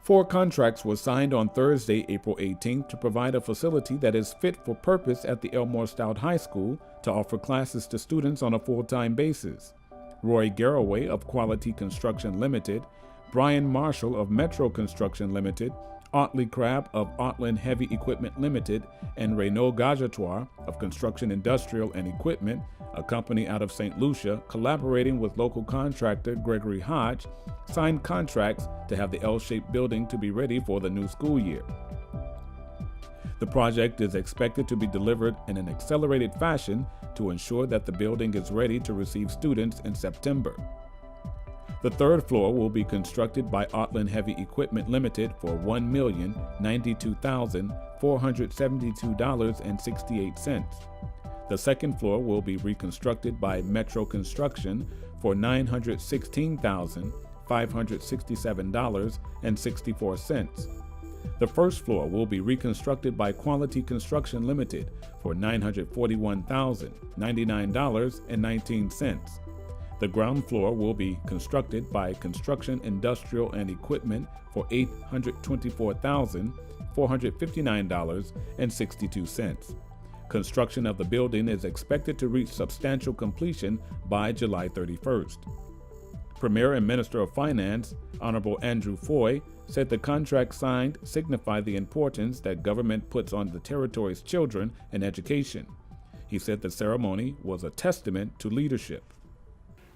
4 contracts were signed on Thursday, April 18th, to provide a facility that is fit for purpose at the Elmore Stout High School to offer classes to students on a full-time basis. Roy Garraway of Quality Construction Limited, Brian Marshall of Metro Construction Limited, Otley Crabb of Otland Heavy Equipment Limited, and Renaud Gagetoir of Construction Industrial and Equipment, a company out of St. Lucia, collaborating with local contractor Gregory Hodge, signed contracts to have the L-shaped building to be ready for the new school year. The project is expected to be delivered in an accelerated fashion to ensure that the building is ready to receive students in September. The third floor will be constructed by Otland Heavy Equipment Limited for $1,092,472.68. The second floor will be reconstructed by Metro Construction for $916,567.64. The first floor will be reconstructed by Quality Construction Limited for $941,099.19. The ground floor will be constructed by Construction Industrial and Equipment for $824,459.62. Construction of the building is expected to reach substantial completion by July 31st. Premier and Minister of Finance, Honorable Andrew Foy, said the contract signed signified the importance that government puts on the territory's children and education. He said the ceremony was a testament to leadership.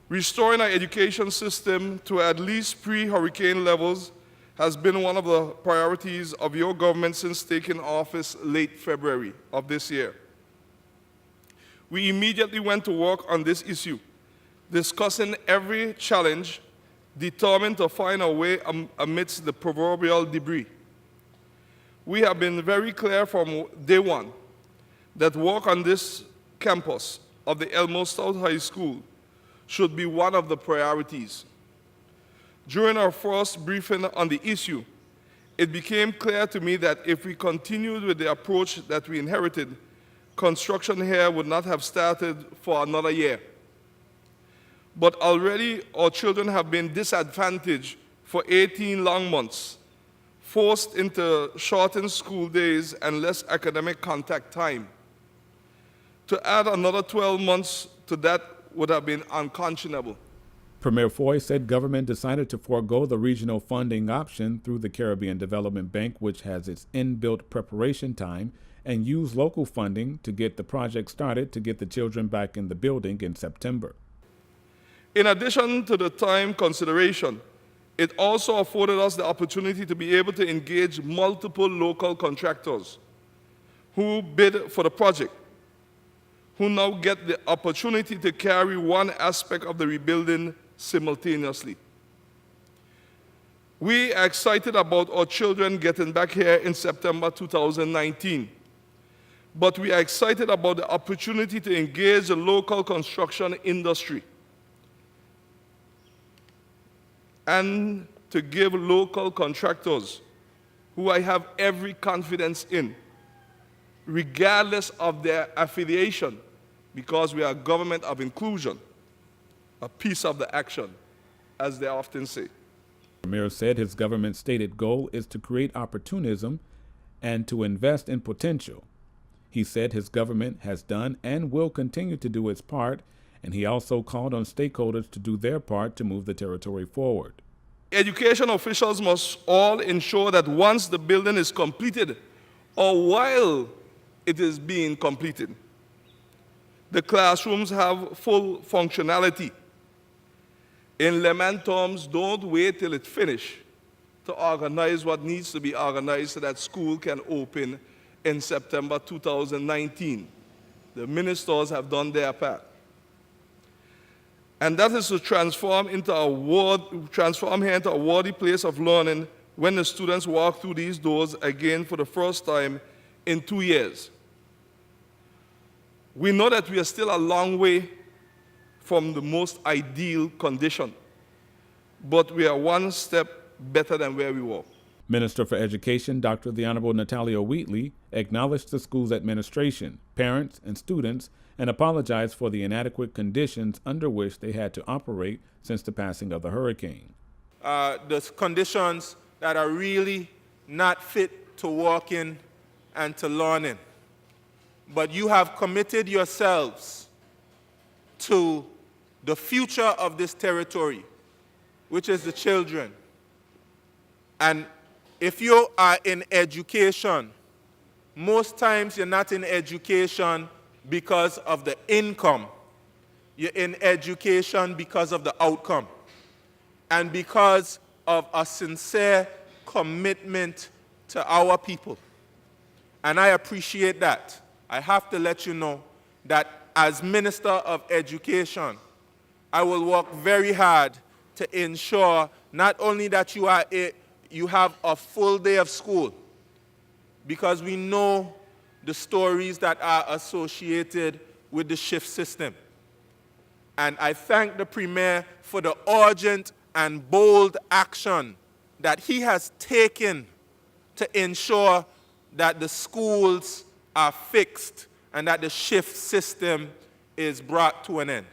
Restoring our education system to at least pre-hurricane levels has been one of the priorities of your government since taking office late February of this year. We immediately went to work on this issue, discussing every challenge, determined to find a way amidst the proverbial debris. We have been very clear from day one that work on this campus of the Elmore Stout High School should be one of the priorities. During our first briefing on the issue, it became clear to me that if we continued with the approach that we inherited, construction here would not have started for another year. But already our children have been disadvantaged for 18 long months, forced into shortened school days and less academic contact time. To add another 12 months to that would have been unconscionable. Premier Foy said government decided to forego the regional funding option through the Caribbean Development Bank, which has its inbuilt preparation time, and use local funding to get the project started to get the children back in the building in September. In addition to the time consideration, it also afforded us the opportunity to be able to engage multiple local contractors who bid for the project, who now get the opportunity to carry one aspect of the rebuilding simultaneously. We are excited about our children getting back here in September 2019, but we are excited about the opportunity to engage the local construction industry and to give local contractors, who I have every confidence in, regardless of their affiliation, because we are a government of inclusion, a piece of the action, as they often say. The Premier said his government's stated goal is to create opportunism and to invest in potential. He said his government has done and will continue to do its part, and he also called on stakeholders to do their part to move the territory forward. Education officials must all ensure that once the building is completed, or while it is being completed, the classrooms have full functionality. In layman terms, don't wait till it's finished to organize what needs to be organized so that school can open in September 2019. The ministers have done their part. And that is to transform here into a worthy place of learning when the students walk through these doors again for the first time in 2 years. We know that we are still a long way from the most ideal condition, but we are one step better than where we were. Minister for Education, Dr. the Honorable Natalia Wheatley, acknowledged the school's administration, parents, and students, and apologized for the inadequate conditions under which they had to operate since the passing of the hurricane. The conditions that are really not fit to walk in and to learn in. But you have committed yourselves to the future of this territory, which is the children. And if you are in education, most times you're not in education because of the income. You're in education because of the outcome and because of a sincere commitment to our people. And I appreciate that. I have to let you know that as Minister of Education, I will work very hard to ensure not only that you have a full day of school, because we know the stories that are associated with the shift system. And I thank the Premier for the urgent and bold action that he has taken to ensure that the schools are fixed and that the shift system is brought to an end.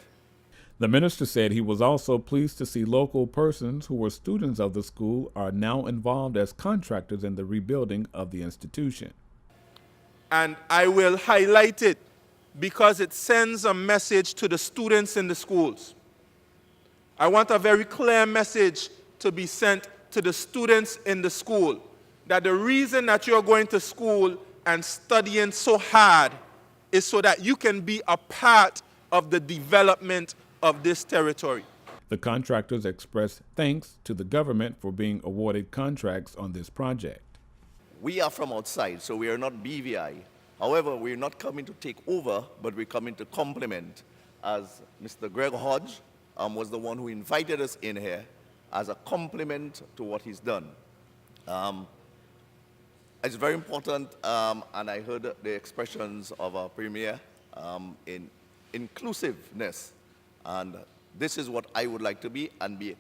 The minister said he was also pleased to see local persons who were students of the school are now involved as contractors in the rebuilding of the institution. And I will highlight it because it sends a message to the students in the schools. I want a very clear message to be sent to the students in the school that the reason that you're going to school and studying so hard is so that you can be a part of the development of this territory. The contractors expressed thanks to the government for being awarded contracts on this project. We are from outside, so we are not BVI. However, we're not coming to take over, but we're coming to complement, as Mr. Greg Hodge was the one who invited us in here as a complement to what he's done. It's very important, and I heard the expressions of our Premier in inclusiveness. And this is what I would like to be and be.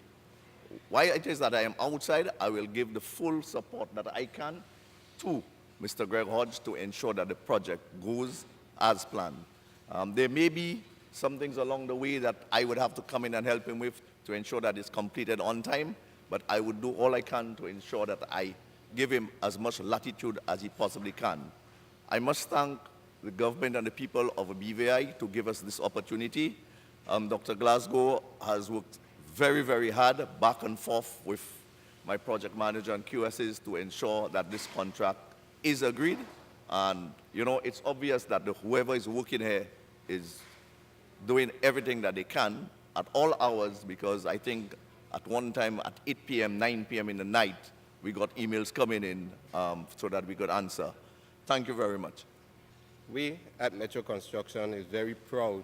Why it is that I am outside, I will give the full support that I can to Mr. Greg Hodge to ensure that the project goes as planned. There may be some things along the way that I would have to come in and help him with to ensure that it's completed on time, but I would do all I can to ensure that I give him as much latitude as he possibly can. I must thank the government and the people of BVI to give us this opportunity. Dr. Glasgow has worked very, very hard back and forth with my project manager and QSs to ensure that this contract is agreed. And, you know, it's obvious that whoever is working here is doing everything that they can at all hours, because I think at one time at 8 p.m., 9 p.m. in the night, we got emails coming in so that we could answer. Thank you very much. We at Metro Construction is very proud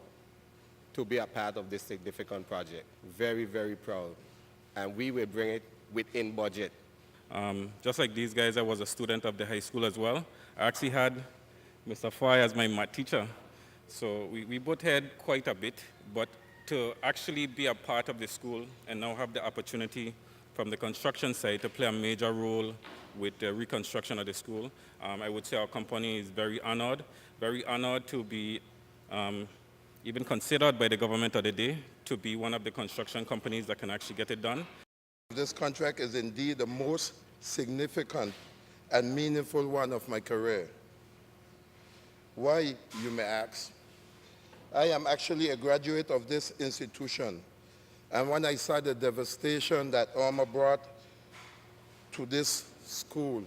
to be a part of this significant project. Very, very proud. And we will bring it within budget. Just like these guys, I was a student of the high school as well. I actually had Mr. Foy as my math teacher. So we both had quite a bit, but to actually be a part of the school and now have the opportunity from the construction side to play a major role with the reconstruction of the school, I would say our company is very honored to be even considered by the government of the day to be one of the construction companies that can actually get it done. This contract is indeed the most significant and meaningful one of my career. Why, you may ask? I am actually a graduate of this institution, and when I saw the devastation that Irma brought to this school,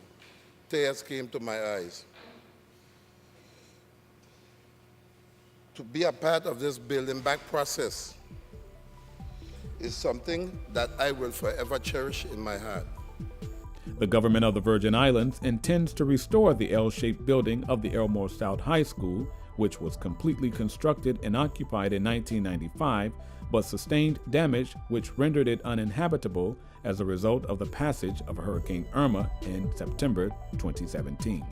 tears came to my eyes. To be a part of this building back process is something that I will forever cherish in my heart. The government of the Virgin Islands intends to restore the L-shaped building of the Elmore South High School, which was completely constructed and occupied in 1995, but sustained damage which rendered it uninhabitable as a result of the passage of Hurricane Irma in September 2017.